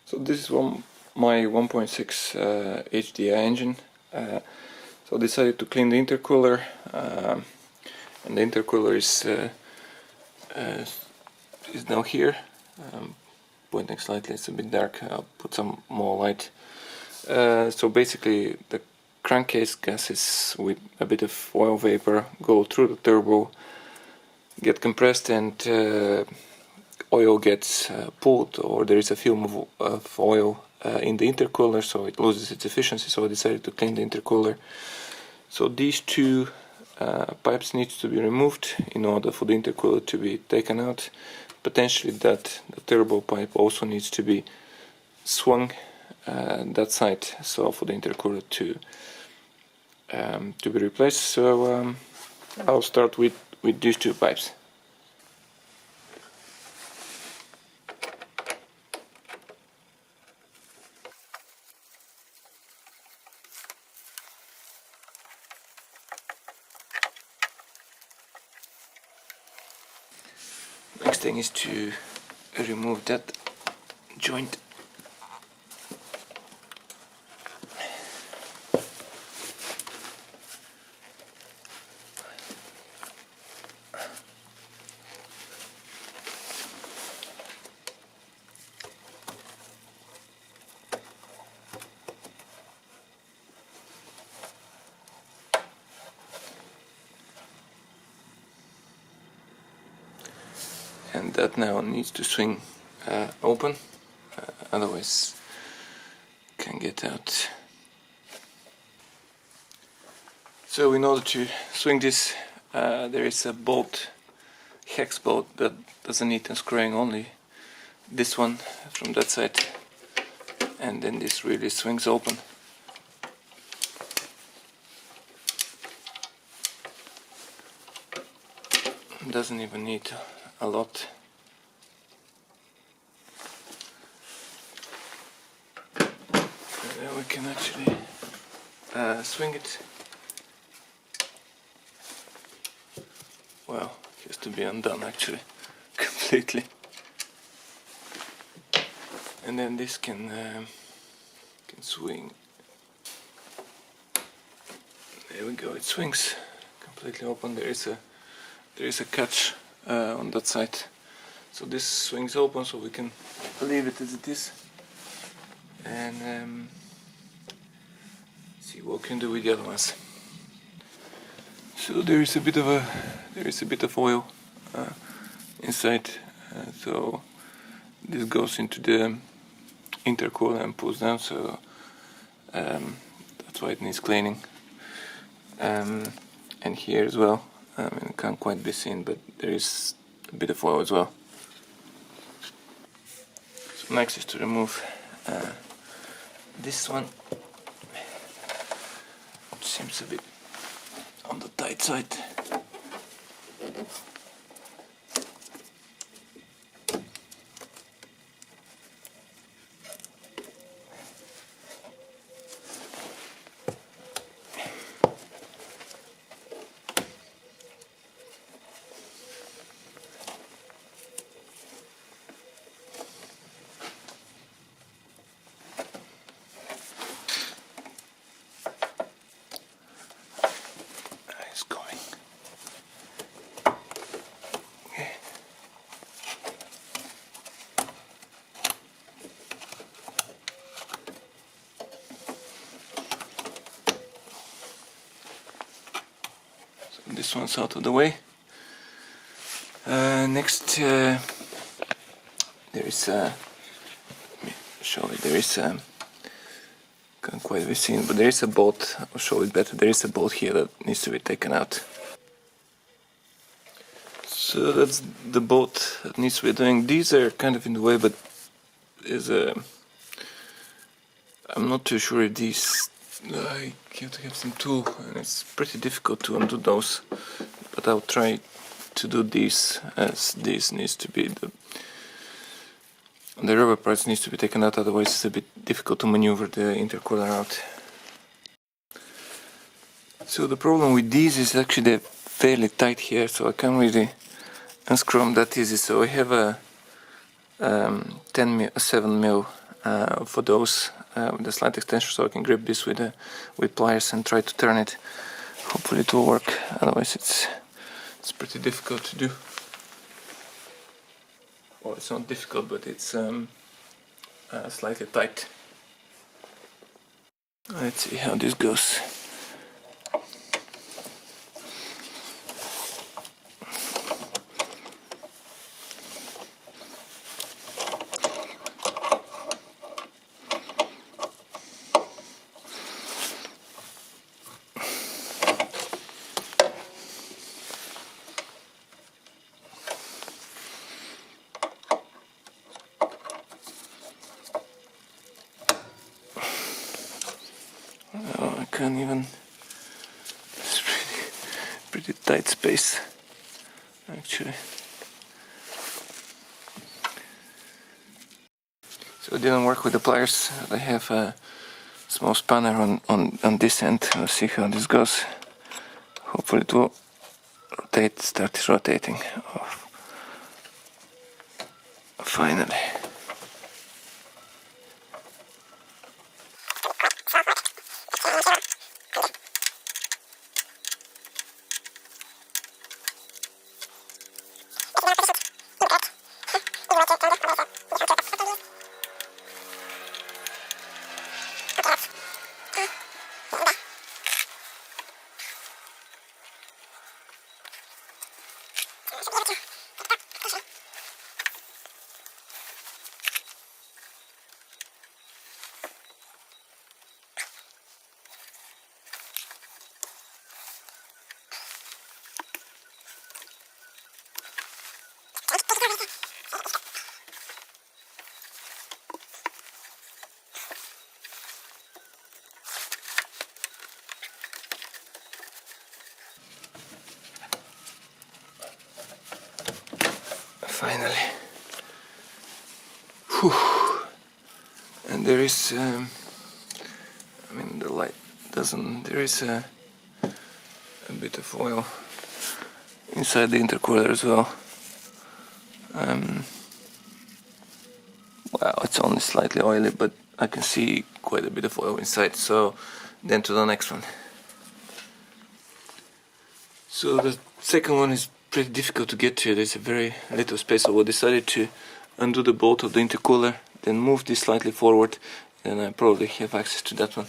So this is my 1.6 HDI engine. So I decided to clean the intercooler, and the intercooler is now here. Pointing slightly, it's a bit dark. I'll put some more light. So basically, the crankcase gases with a bit of oil vapor go through the turbo, get compressed, and oil gets pulled, or there is a film of oil in the intercooler, so it loses its efficiency. So I decided to clean the intercooler. So these two pipes need to be removed in order for the intercooler to be taken out. Potentially the turbo pipe also needs to be swung that side, so for the intercooler to be replaced. So I'll start with these two pipes. Next thing is to remove that joint. And that now needs to swing open, otherwise can get out. So in order to swing this, there is a bolt, hex bolt, that doesn't need unscrewing, only this one from that side, and then this really swings open. Doesn't even need a lot. And then we can actually swing it. Well, it has to be undone actually, completely. And then this can swing. There we go. It swings completely open. There is a catch on that side, so this swings open, so we can leave it as it is and see what we can do with the other ones. So there is a bit of oil inside, so this goes into the intercooler and pulls down, so that's why it needs cleaning. And here as well. It can't quite be seen, but there is a bit of oil as well. So next is to remove this one, which seems a bit on the tight side. This one's out of the way. Next, there is let me show it. There is can't quite be seen, but there is a bolt. I'll show it better. There is a bolt here that needs to be taken out. So that's the bolt that needs to be doing. These are kind of in the way, but there's I'm not too sure if these. I have to have some tool, and it's pretty difficult to undo those, but I'll try to do these, as this needs to be the rubber parts needs to be taken out, otherwise it's a bit difficult to maneuver the intercooler out. So the problem with these is actually they're fairly tight here, so I can't really unscrew them that easy. So I have a 7mm for those with a slight extension, so I can grip this with pliers and try to turn it. Hopefully it will work, otherwise it's pretty difficult to do. Well, it's not difficult, but it's slightly tight. Let's see how this goes. I can't even. It's pretty tight space, actually. So it didn't work with the pliers. I have a small spanner on this end. We'll see how this goes. Hopefully it will start rotating. Oh. Finally. Finally. Whew. And there is, I mean, the light doesn't, there is a bit of oil inside the intercooler as well. Well, it's only slightly oily, but I can see quite a bit of oil inside. So then to the next one. So the second one is pretty difficult to get to. There's a very little space, so I decided to undo the bolt of the intercooler, then move this slightly forward, and I probably have access to that one.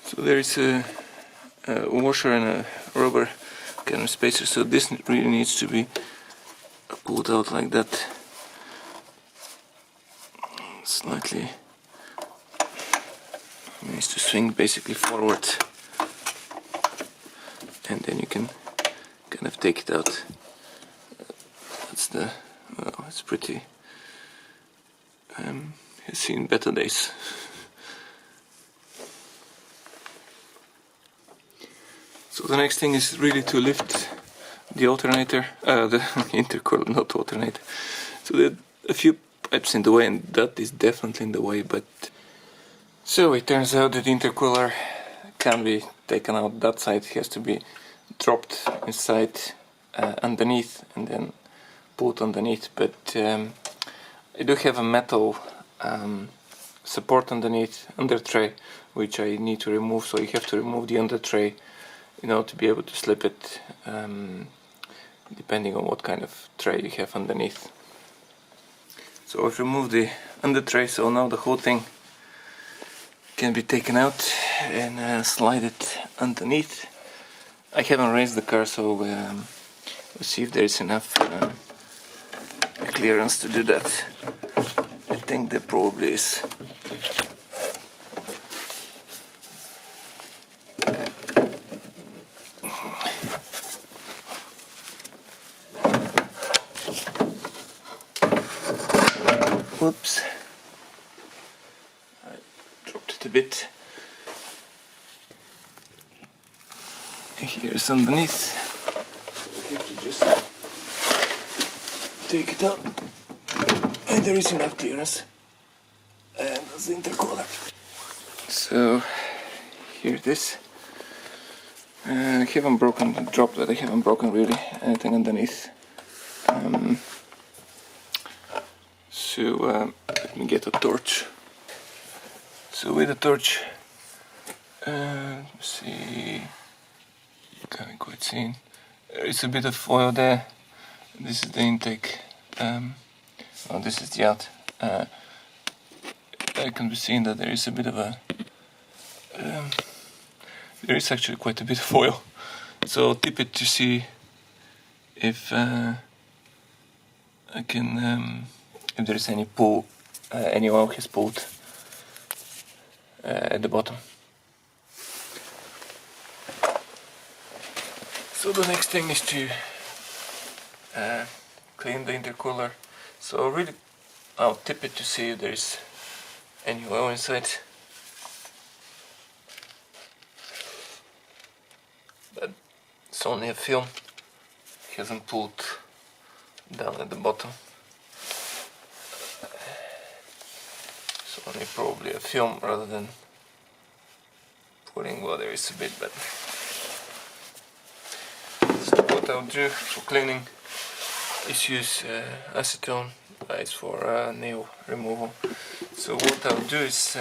So there is a washer and a rubber kind of spacer, so this really needs to be pulled out like that. Slightly needs to swing basically forward, and then you can kind of take it out. That's the, well, it's pretty, it's seen better days. So the next thing is really to lift the alternator, the intercooler, not alternator. So there are a few pipes in the way, and that is definitely in the way, but... So it turns out that the intercooler can be taken out. That side has to be dropped inside underneath and then put underneath, but I do have a metal support underneath, under tray, which I need to remove, so you have to remove the under tray, you know, to be able to slip it, depending on what kind of tray you have underneath. So I've removed the under tray, so now the whole thing can be taken out and slide it underneath. I haven't raised the car, so we'll see if there is enough clearance to do that. I think there probably is. Whoops, I dropped it a bit. Here's underneath. I have to just take it out, and there is enough clearance, and that's the intercooler. So here it is. I haven't broken the drop, that I haven't broken really anything underneath. Let me get a torch. So with a torch, let's see, can't quite see. There is a bit of oil there. This is the intake. Well, this is the out. I can be seen that there is a bit of a. There is actually quite a bit of oil. So I'll tip it to see if I can, if there is any pull, any oil has pulled at the bottom. So the next thing is to clean the intercooler. So really, I'll tip it to see if there is any oil inside. But it's only a film. It hasn't pulled down at the bottom. It's only probably a film rather than pulling. Well, there is a bit, but so what I'll do for cleaning is use acetone. It's for nail removal. So what I'll do is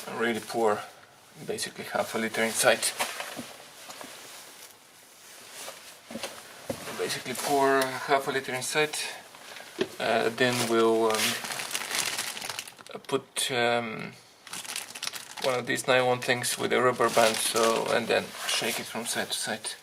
I'll really pour basically half a liter inside. Basically pour half a liter inside. Then we'll put one of these nylon things with a rubber band, so, and then shake it from side to side.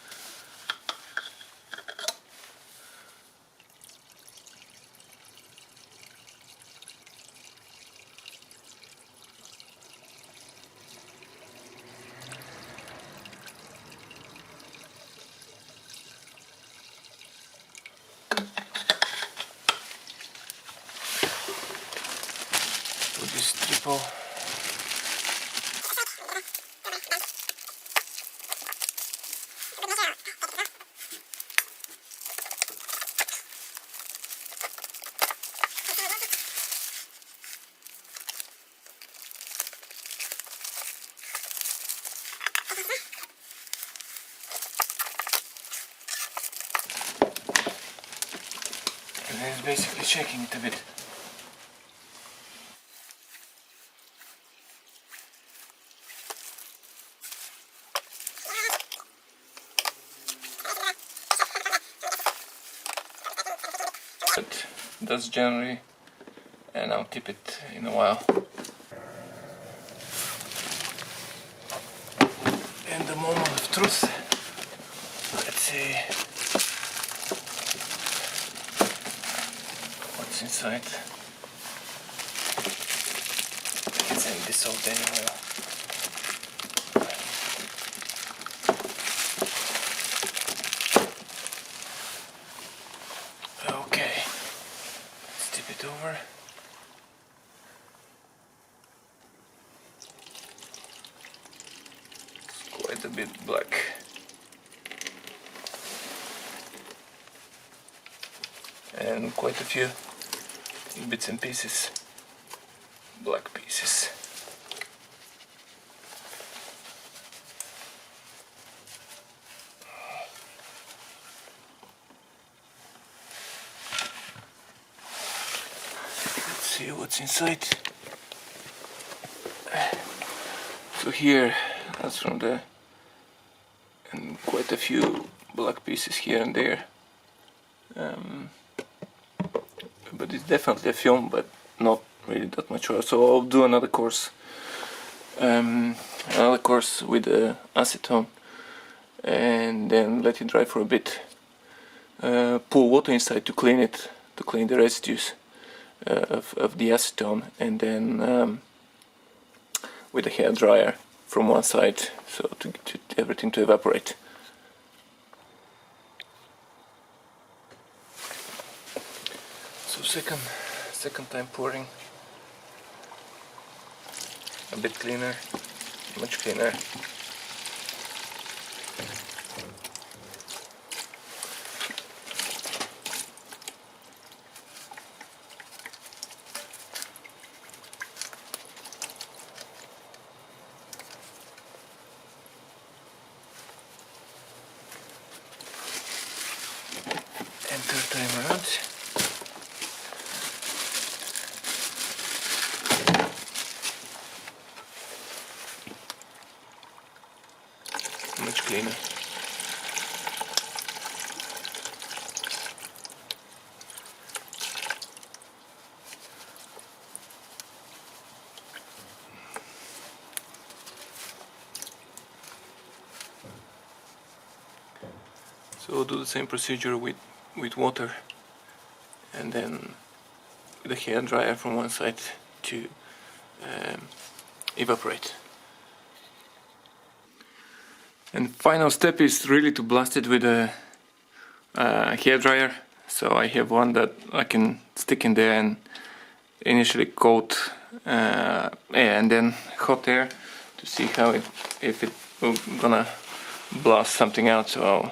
Put this triple. And then it's basically shaking it a bit. But that's generally, and I'll tip it in a while. In the moment of truth, let's see what's inside. It's in dissolved anyway. Okay, let's tip it over. It's quite a bit black. And quite a few bits and pieces, black pieces. Let's see what's inside. So here, that's from the, and quite a few black pieces here and there. But it's definitely a film, but not really that much oil. So I'll do another course with acetone, and then let it dry for a bit. Pour water inside to clean it, to clean the residues of the acetone, and then with a hair dryer from one side, so to get everything to evaporate. So second time pouring, a bit cleaner, much cleaner. much cleaner. So we'll do the same procedure with water, and then the hair dryer from one side to evaporate. And final step is really to blast it with a hair dryer. So I have one that I can stick in there and initially coat and then hot air to see how if it will gonna blast something out. So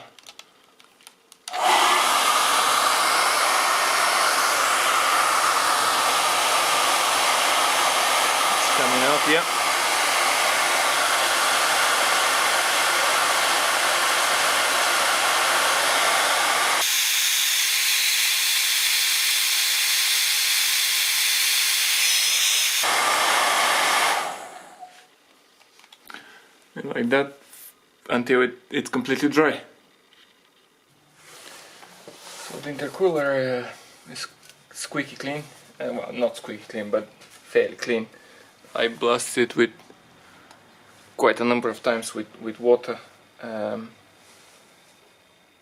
it's coming out, yeah. And like that until it's completely dry. So the intercooler is squeaky clean. Well, not squeaky clean, but fairly clean. I blasted it with quite a number of times with water.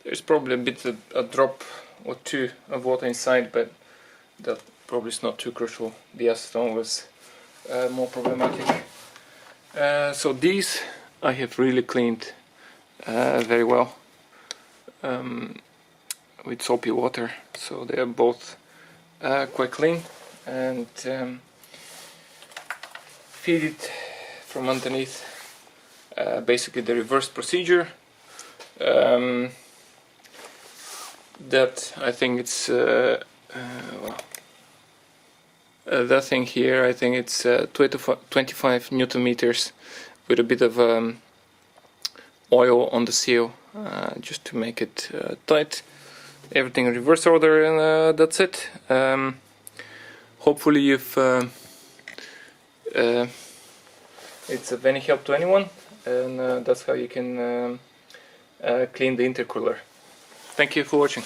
There's probably a bit of a drop or two of water inside, but that probably is not too crucial. The acetone was more problematic. So these I have really cleaned very well with soapy water, so they are both quite clean, and feed it from underneath. Basically the reverse procedure. That I think it's that thing here, I think it's 25 Newton meters with a bit of oil on the seal, just to make it tight. Everything in reverse order, and that's it. Hopefully it's of any help to anyone, and that's how you can clean the intercooler. Thank you for watching.